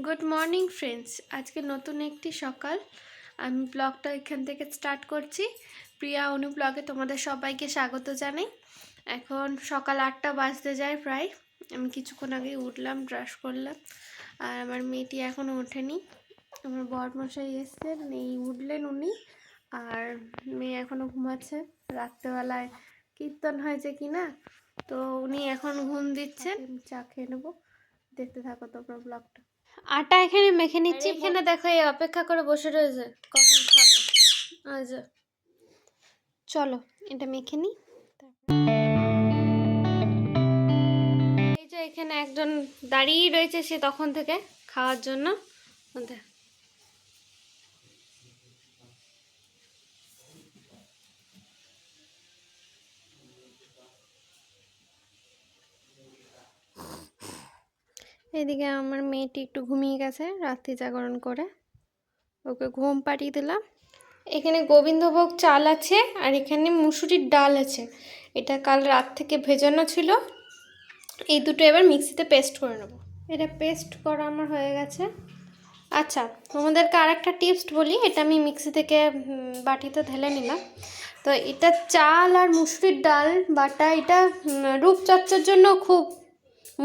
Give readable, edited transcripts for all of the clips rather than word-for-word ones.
Good morning friends, আজকে নতুন একটি সকাল। আমি ব্লগটা এখান থেকে স্টার্ট করছি। প্রিয়া অনু ব্লগে তোমাদের সবাইকে স্বাগত জানাই। এখন সকাল 8টা বাজতে যায় প্রায়। আমি কিছুক্ষণ আগেই উঠলাম, ব্রাশ করলাম, আর আমার মেয়েটি এখনও ওঠেনি। আমার বরমশাই এসছেন, উঠলেন উনি, আর মেয়ে এখনও ঘুমাচ্ছে। রাত্রেবেলায় কীর্তন হয়েছে কি না, তো উনি এখন ঘুম দিচ্ছেন। চা খেয়ে নেবো, দেখতে থাকো তোমরা ব্লগটা। আটা এখানে মেখে নিচ্ছি। এখানে দেখো এই অপেক্ষা করে বসে রয়েছে কখন খাবে। আচ্ছা চলো এটা মেখে নিই। এই যে এখানে একজন দাঁড়িয়ে রয়েছে, সে তখন থেকে খাওয়ার জন্য। এদিকে আমার মেয়েটি একটু ঘুমিয়ে গেছে রাত্রি জাগরণ করে, ওকে ঘুম পাড়িয়ে দিলাম। এখানে গোবিন্দভোগ চাল আছে, আর এখানে মুসুরির ডাল আছে। এটা কাল রাত থেকে ভেজানো ছিল। এই দুটো এবার মিক্সিতে পেস্ট করে নেব। এটা পেস্ট করা আমার হয়ে গেছে। আচ্ছা, তোমাদেরকে আরেকটা টিপস বলি। এটা আমি মিক্সি থেকে বাটিতে ঢেলে নিলাম। তো এটা চাল আর মুসুরির ডাল বাটা, এটা রূপচর্চার জন্য খুব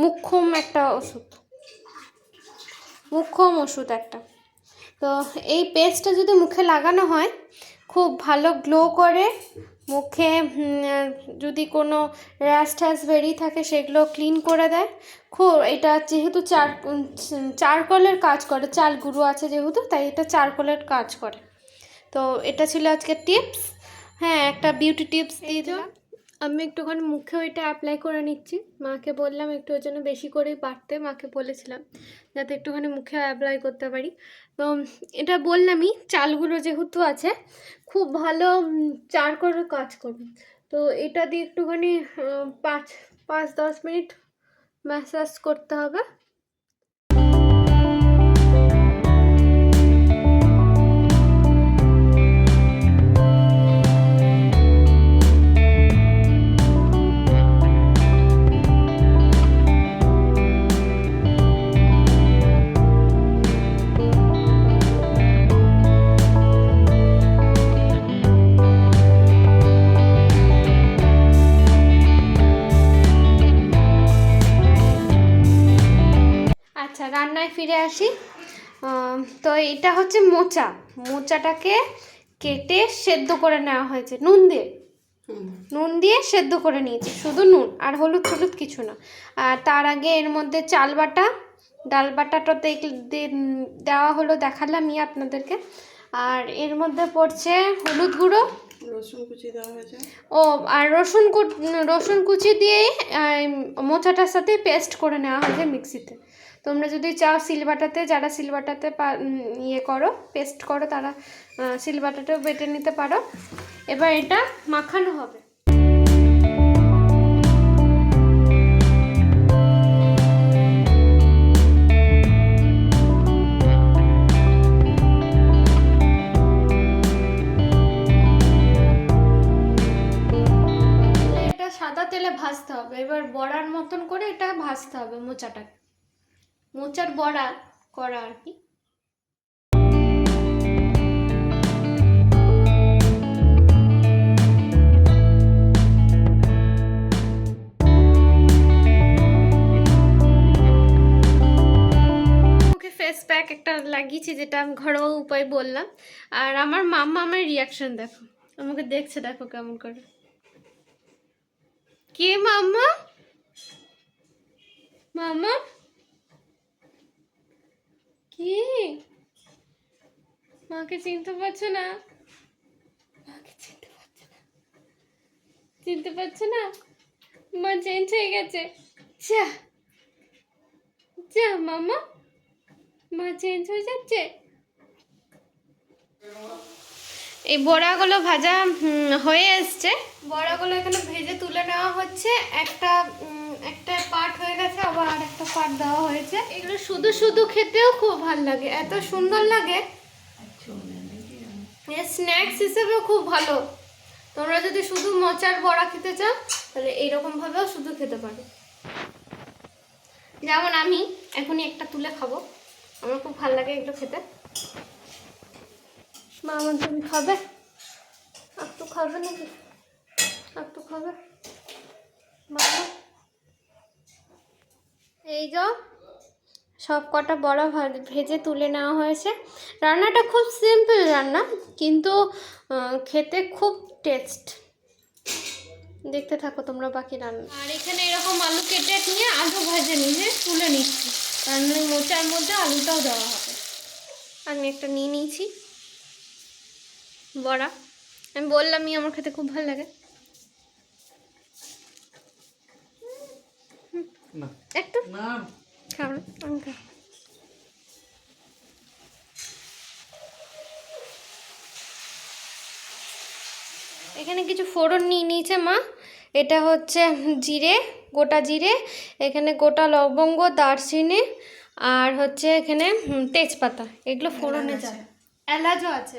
মুখ্যম একটা ওষুধ, মুখ্যম ওষুধ একটা। তো এই পেস্টটা যদি মুখে লাগানো হয় খুব ভালো গ্লো করে। মুখে যদি কোনো র্যাশ ট্যাশ বেরিয়ে থাকে সেগুলো ক্লিন করে দেয়। খুব এটা যেহেতু চারকোলের কাজ করে, চাল গুঁড়ো আছে যেহেতু, তাই এটা চারকোলের কাজ করে। তো এটা ছিল আজকের টিপস। হ্যাঁ, একটা বিউটি টিপস দিয়ে দিলাম। আমি একটুখানি মুখে ওইটা অ্যাপ্লাই করে নিচ্ছি। মাকে বললাম একটু ওর জন্য বেশি করেই বাটতে, মাকে বলেছিলাম যাতে একটুখানি মুখে অ্যাপ্লাই করতে পারি। তো এটা বললামই, চালগুলো যেহেতু আছে খুব ভালো চারকোলের কাজ করবে। তো এটা দিয়ে একটুখানি 5-10 মিনিট ম্যাসাজ করতে হবে। আচ্ছা, রান্নায় ফিরে আসি। তো এটা হচ্ছে মোচাটাকে কেটে সেদ্ধ করে নেওয়া হয়েছে নুন দিয়ে সেদ্ধ করে নিয়েছি, শুধু নুন আর হলুদ হলুদ কিছু না। আর তার আগে এর মধ্যে চাল বাটা, ডাল বাটাটা দেওয়া হলো, দেখালামই আপনাদেরকে। আর এর মধ্যে পড়ছে হলুদ গুঁড়ো, রসুন কুচি দেওয়া হয়েছে। ও আর রসুন কুচি দিয়ে মোচাটার সাথে পেস্ট করে নেওয়া হয়েছে মিক্সিতে। তোমরা যদি চাও সিলবাটাতে, যারা সিলবাটাতে করো, পেস্ট করো, তারা সিলবাটাতেও বেটে নিতে পারো। এবার এটা মাখানো হবে। সাদা তেলে ভাজতে হবে। এবার বড়ার মতন করে এটা ভাজতে হবে, মোচার বড়া করা আর কি। মুখে ফেস প্যাক একটা লাগিয়েছি, যেটা আমি ঘরোয়া উপায় বললাম। আর আমার মাম্মা আমার রিয়াকশন দেখো, আমাকে দেখছে, দেখো কেমন করে। কে মাম্মা? মাম্মা কি? মাকে চিনতে পারছো না? মাকে চিনতে পারছো না? মা চেঞ্জ হয়ে গেছে। যা যা মাম্মা, মা চেঞ্জ হয়ে যাচ্ছে। এই বড়াগুলো ভাজা হয়ে এসছে। বড়াগুলো এখানে ভেজে তুলে নেওয়া হচ্ছে। একটা পার্ট হয়ে গেছে, আবার আর একটা পার্ট দেওয়া হয়েছে। এগুলো শুধু শুধু খেতেও খুব ভালো লাগে, এত সুন্দর লাগে। স্ন্যাক্স হিসেবেও খুব ভালো। তোমরা যদি শুধু মোচার বড়া খেতে চাও তাহলে এইরকম ভাবেও শুধু খেতে পারো। যেমন আমি এখনই একটা তুলে খাবো। আমার খুব ভালো লাগে এগুলো খেতে। মামা তুমি খাবে? একটু খাবে নাকি? একটু খাবে মামা? এই যা সব কটা বড়া ভেজে তুলে নেওয়া হয়েছে। রান্নাটা খুব সিম্পল রান্না, কিন্তু খেতে খুব টেস্ট। দেখতে থাকো তোমরা বাকি রান্না। আর এখানে এরকম আলু কেটে নিয়ে আলু ভেজে নিয়ে তুলে নিচ্ছি, কারণ ওই মোচার মধ্যে আলুটাও দেওয়া হবে। আমি একটা নিয়ে নিয়েছি বড়া। আমি বললামই আমার খেতে খুব ভালো লাগে। একটু খাও না, আমি খাও। এখানে কিছু ফোড়ন নিয়ে নিয়েছে মা। এটা হচ্ছে জিরে, গোটা জিরে, এখানে গোটা লবঙ্গ, দারচিনি, আর হচ্ছে এখানে তেজপাতা। এগুলো ফোড়নে যায়। এলাচও আছে।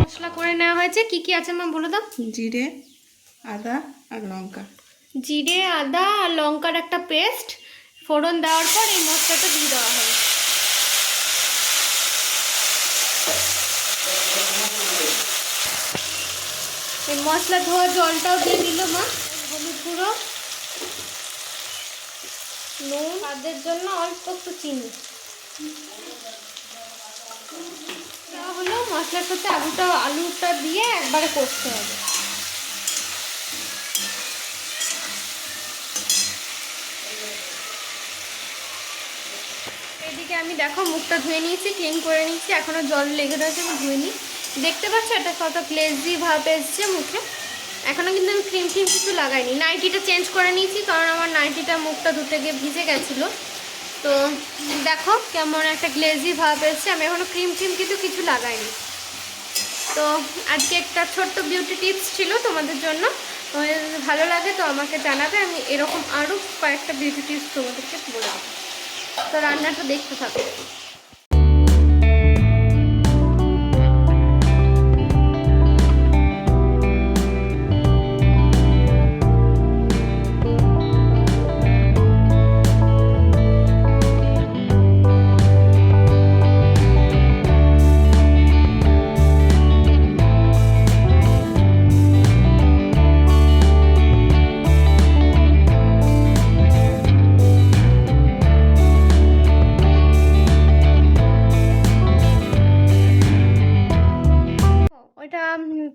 মশলা করে নেওয়া হয়েছে। কি কি আছে মা বলে দাও। জিরে, আদা আর লঙ্কা। জিরে, আদা আর লঙ্কার একটা পেস্ট। ফোড়ন দেওয়ার পর এই মশলাটা দিয়ে দেওয়া হবে। এই মশলা ধোয়া জলটাও দিয়ে দিল মা। হলুদ গুঁড়ো, নুন, স্বাদের জন্য অল্প একটু চিনি। হলো মশলার সাথে আলুটা দিয়ে একবারে কষতে হবে। এদিকে আমি দেখো মুখটা ধুয়ে নিয়েছি, ক্লিন করে নিয়েছি। এখনো জল লেগে রয়েছে, আমি ধুয়ে নিই। দেখতে পাচ্ছ এটা কত গ্লেজি ভাব এসছে মুখে। এখনো কিন্তু আমি ক্রিম কিছু লাগাইনি। নাইটিটা চেঞ্জ করে নিয়েছি, কারণ আমার নাইটিটা মুখটা ধুতে গিয়ে ভিজে গেছিলো। তো দেখো কেমন একটা গ্লেজি ভাব এসছে। আমি এখনো ক্রিম কিন্তু কিছু লাগাইনি। তো আজকে একটা ছোট্ট বিউটি টিপস ছিল তোমাদের জন্য। তোমাদের যদি ভালো লাগে তো আমাকে জানাবে, আমি এরকম আরও কয়েকটা বিউটি টিপস তোমাদেরকে বলে দেবো। তো রান্নাটা দেখতে থাকো।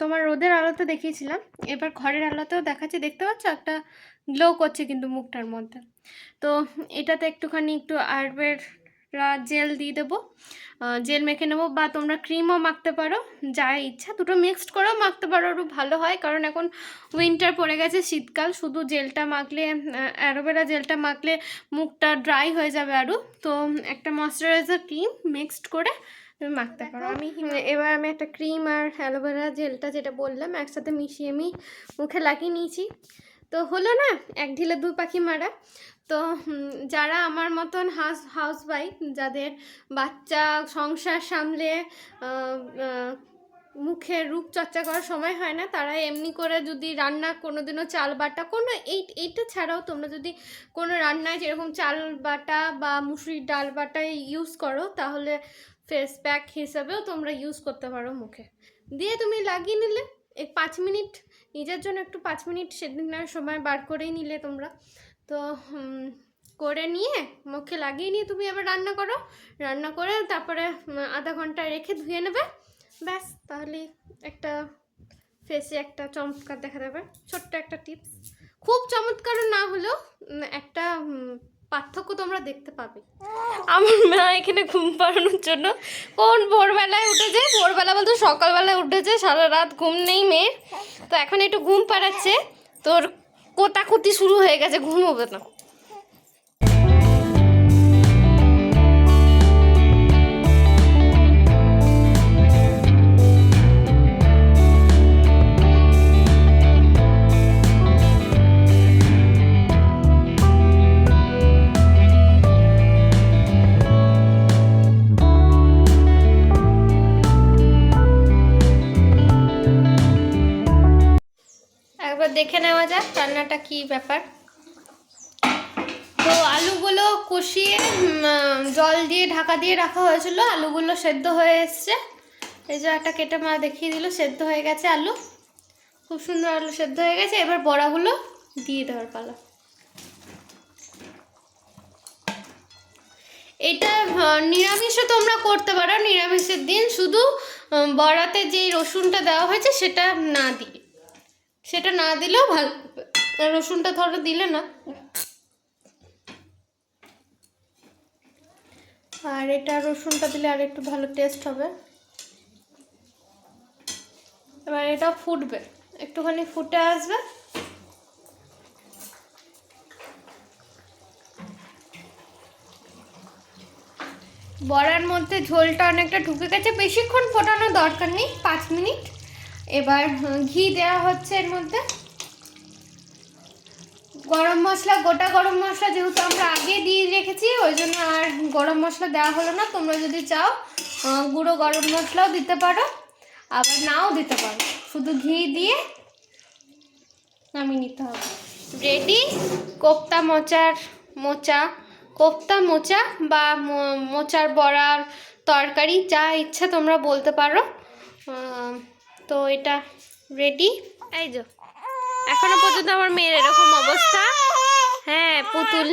তোমার রোদের আলোতে দেখিয়েছিলাম, এবার ঘরের আলোতেও দেখাচ্ছি। দেখতে পাচ্ছ একটা গ্লো করছে কিন্তু মুখটার মধ্যে। তো এটাতে একটু অ্যালোভেরা জেল দিয়ে দেবো। জেল মেখে নেবো, বা তোমরা ক্রিমও মাখতে পারো, যা ইচ্ছা। দুটো মিক্সড করেও মাখতে পারো, আরও ভালো হয়। কারণ এখন উইন্টার পড়ে গেছে, শীতকাল। শুধু জেলটা মাখলে, অ্যালোভেরা জেলটা মাখলে মুখটা ড্রাই হয়ে যাবে আরও। তো একটা ময়শ্চারাইজার ক্রিম মিক্সড করে তুমি মাখতে পারো। এবার আমি একটা ক্রিম আর অ্যালোভেরা জেলটা যেটা বললাম একসাথে মিশিয়ে আমি মুখে লাগিয়ে নিয়েছি। তো হলো না, এক ঢিলে দুই পাখি মারা। তো যারা আমার মতন হাউসওয়াইফ, যাদের বাচ্চা সংসার সামলে মুখের রূপচর্চা করার সময় হয় না, তারা এমনি করে যদি রান্না কোনোদিনও চাল বাটা এইটা ছাড়াও তোমরা যদি কোনো রান্নায় যেরকম চাল বাটা বা মুসুরির ডাল বাটা ইউজ করো, তাহলে ফেস প্যাক হিসাবেও তোমরা ইউজ করতে পারো মুখে। দিয়ে তুমি লাগিয়ে নিলে 5 মিনিট, নিজের জন্য একটু 5 মিনিট সেদিনের সময় বার করেই নিলে তোমরা। তো করে নিয়ে মুখে লাগিয়ে নিয়ে তুমি আবার রান্না করে তারপরে আধা ঘন্টা রেখে ধুয়ে নেবে। ব্যাস, তাহলে একটা ফেসে একটা চমৎকার দেখা যাবে। ছোট্ট একটা টিপস, খুব চমৎকার না হলেও একটা পার্থক্য তোমরা দেখতে পাবে। আমার মা এখানে ঘুম পাড়ানোর জন্য কোন ভোরবেলায় উঠেছে, ভোরবেলা বলতে সকালবেলায় উঠেছে, সারা রাত ঘুম নেই মেয়ের। তো এখন একটু ঘুম পাড়াচ্ছে, তোর কোতাকুতি শুরু হয়ে গেছে, ঘুমোবে না। এবার দেখে নেওয়া যাক রান্নাটা কি ব্যাপার। তো আলুগুলো কষিয়ে জল দিয়ে ঢাকা দিয়ে রাখা হয়েছিল, আলুগুলো সেদ্ধ হয়ে এসছে। এই যে একটা কেটে মা দেখিয়ে দিল, সেদ্ধ হয়ে গেছে আলু, খুব সুন্দর আলু সেদ্ধ হয়ে গেছে। এবার বড়াগুলো দিয়ে দেওয়ার পালা। এটা নিরামিষও তোমরা করতে পারো, নিরামিষের দিন শুধু বড়াতে যেই রসুনটা দেওয়া হয়েছে সেটা না দিলেও ভালো হবে। রসুনটা ধরো দিলে না, আর এটা রসুনটা দিলে আর একটু ভালো টেস্ট হবে। এবার এটা ফুটবে, একটুখানি ফুটে আসবে। বড়ার মধ্যে ঝোলটা অনেকটা ঢুকে গেছে, বেশিক্ষণ ফোটানোর দরকার নেই, 5 মিনিট। এবার ঘি দেওয়া হচ্ছে এর মধ্যে। গরম মশলা, গোটা গরম মশলা যেহেতু আমরা আগে দিয়ে রেখেছি ওই জন্য আর গরম মশলা দেওয়া হলো না। তোমরা যদি চাও গুঁড়ো গরম মশলাও দিতে পারো, আবার নাও দিতে পারো, শুধু ঘি দিয়ে নামিয়ে নিতে হবে। রেডি কোপ্তা মোচা বা মোচার বড়ার তরকারি, যা ইচ্ছা তোমরা বলতে পারো। তো এটা রেডি। এই যে এখনো পর্যন্ত আমার মেয়ের এরকম অবস্থা। হ্যাঁ, পুতুল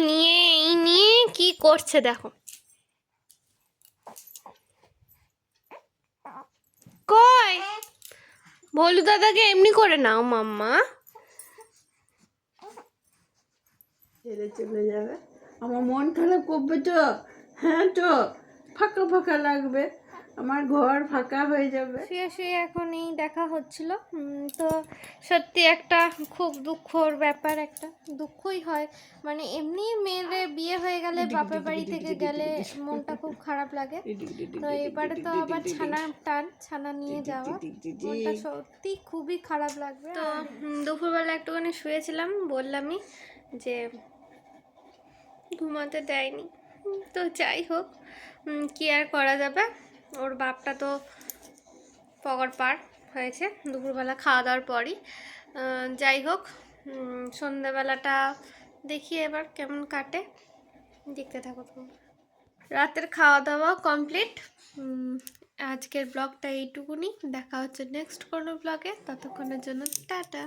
নিয়ে কি করছে দেখো। কই ভোলু দাদাকে এমনি করে নাও মাম্মা। ছেড়ে চলে যাবে, আমার মন খারাপ করবে তো। হ্যাঁ তো, ফাঁকা ফাঁকা লাগবে, আমার ঘর ফাঁকা হয়ে যাবে। শুয়ে এখন এই দেখা হচ্ছিল। তো সত্যি একটা খুব দুঃখর ব্যাপার, একটা দুঃখই হয়। মানে এমনি মেয়েদের বিয়ে হয়ে গেলে, বাপের বাড়ি থেকে গেলে মনটা খুব খারাপ লাগে। তো এবারে তো আবার ছানা নিয়ে যাওয়া, মনটা সত্যি খুবই খারাপ লাগবে। তো দুপুরবেলা একটুখানি শুয়েছিলাম, বললামই যে ঘুমাতে দেয়নি। তো যাই হোক, কি আর করা যাবে, ওর বাপটা তো পগার পার হয়েছে দুপুরবেলা খাওয়া দাওয়ার পরই। যাই হোক, সন্ধ্যাবেলাটা দেখি এবার কেমন কাটে, দেখতে থাকো তোমরা। রাতের খাওয়া দাওয়া কমপ্লিট। আজকের ব্লগটা এইটুকুনি, দেখা হচ্ছে নেক্সট কোনো ব্লগে, ততক্ষণের জন্য টাটা।